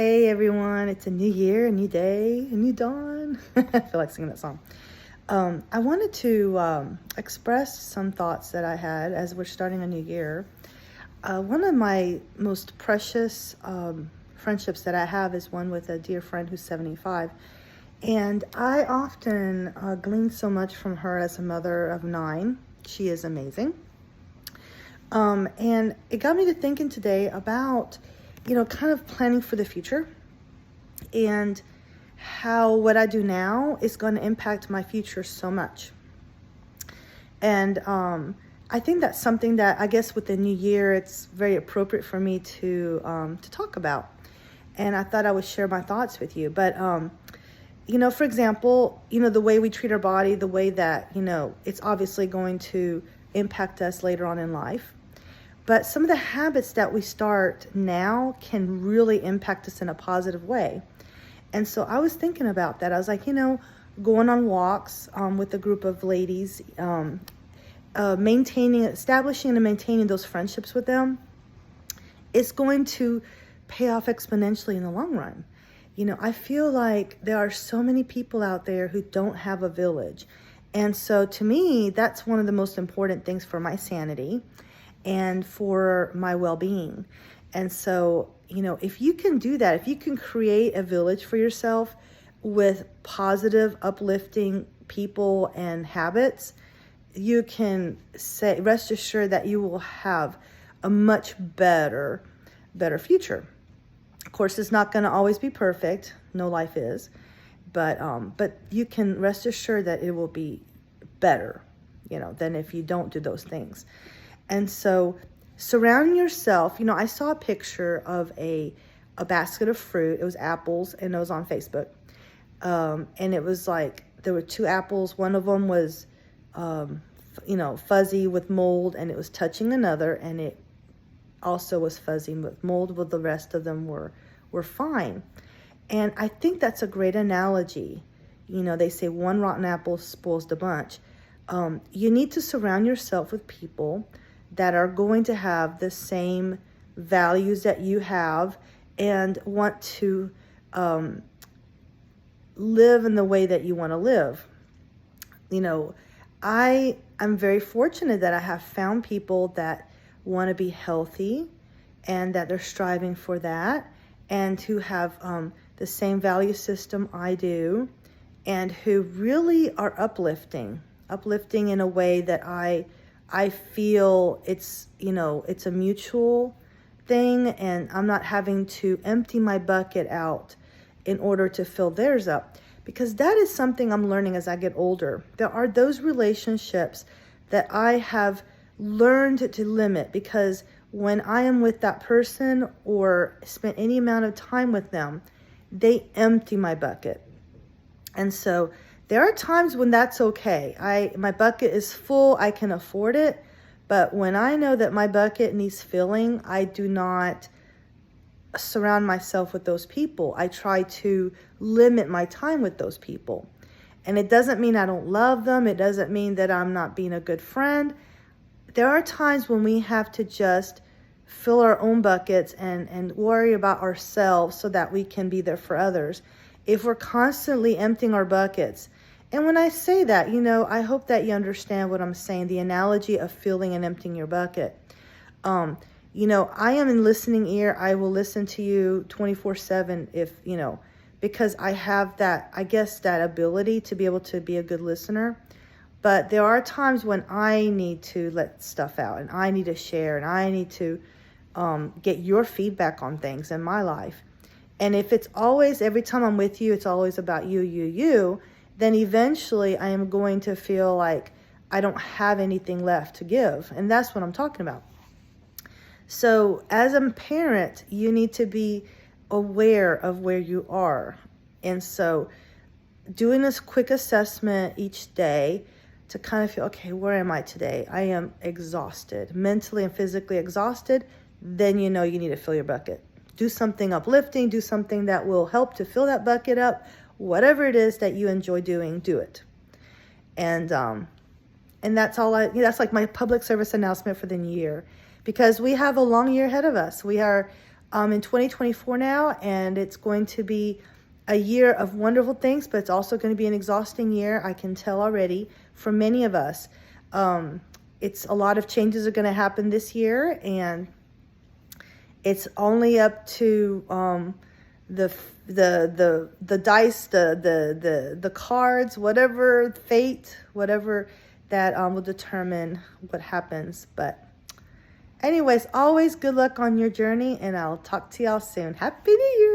Hey everyone, it's a new year, a new day, a new dawn. I feel like singing that song. I wanted to express some thoughts that I had as we're starting a new year. One of my most precious friendships that I have is one with a dear friend who's 75. And I often glean so much from her as a mother of 9. She is amazing. And it got me to thinking today about, kind of planning for the future and how what I do now is going to impact my future so much. And I think that's something that I guess with the new year, it's very appropriate for me to talk about. And I thought I would share my thoughts with you. But, for example, the way we treat our body, the way that, it's obviously going to impact us later on in life. But some of the habits that we start now can really impact us in a positive way. And so I was thinking about that. I was like, going on walks with a group of ladies, establishing and maintaining those friendships with them, it's going to pay off exponentially in the long run. I feel like there are so many people out there who don't have a village. And so to me, that's one of the most important things for my sanity and for my well-being. And so, if you can do that, if you can create a village for yourself with positive, uplifting people and habits, you can rest assured that you will have a much better future. Of course, it's not going to always be perfect. No life is. But you can rest assured that it will be better, than if you don't do those things. And so surrounding yourself, I saw a picture of a basket of fruit. It was apples, and it was on Facebook. And it was like, there were 2 apples. One of them was, fuzzy with mold, and it was touching another, and it also was fuzzy with mold, but the rest of them were fine. And I think that's a great analogy. They say one rotten apple spoils the bunch. You need to surround yourself with people that are going to have the same values that you have and want to live in the way that you want to live. I am very fortunate that I have found people that want to be healthy and that they're striving for that, and who have the same value system I do, and who really are uplifting in a way that I feel it's a mutual thing, and I'm not having to empty my bucket out in order to fill theirs up, because that is something I'm learning as I get older. There are those relationships that I have learned to limit, because when I am with that person or spent any amount of time with them, they empty my bucket. And so there are times when that's okay. My bucket is full, I can afford it. But when I know that my bucket needs filling, I do not surround myself with those people. I try to limit my time with those people. And it doesn't mean I don't love them. It doesn't mean that I'm not being a good friend. There are times when we have to just fill our own buckets and worry about ourselves so that we can be there for others. If we're constantly emptying our buckets, and when I say that, I hope that you understand what I'm saying, the analogy of filling and emptying your bucket. I am in listening ear. I will listen to you 24/7 because I have that ability to be able to be a good listener. But there are times when I need to let stuff out, and I need to share, and I need to get your feedback on things in my life. And if it's always, every time I'm with you, it's always about you, then eventually I am going to feel like I don't have anything left to give. And that's what I'm talking about. So as a parent, you need to be aware of where you are. And so doing this quick assessment each day to kind of feel, okay, where am I today? I am exhausted, mentally and physically exhausted. Then you need to fill your bucket. Do something uplifting, do something that will help to fill that bucket up. Whatever it is that you enjoy doing, do it. And that's all that's like my public service announcement for the new year, because we have a long year ahead of us. We are in 2024 now, and it's going to be a year of wonderful things, but it's also going to be an exhausting year. I can tell already for many of us. It's a lot of changes are going to happen this year, and it's only up to the dice, the cards, whatever fate, whatever that will determine what happens. But anyways, always good luck on your journey, and I'll talk to y'all soon. Happy New Year.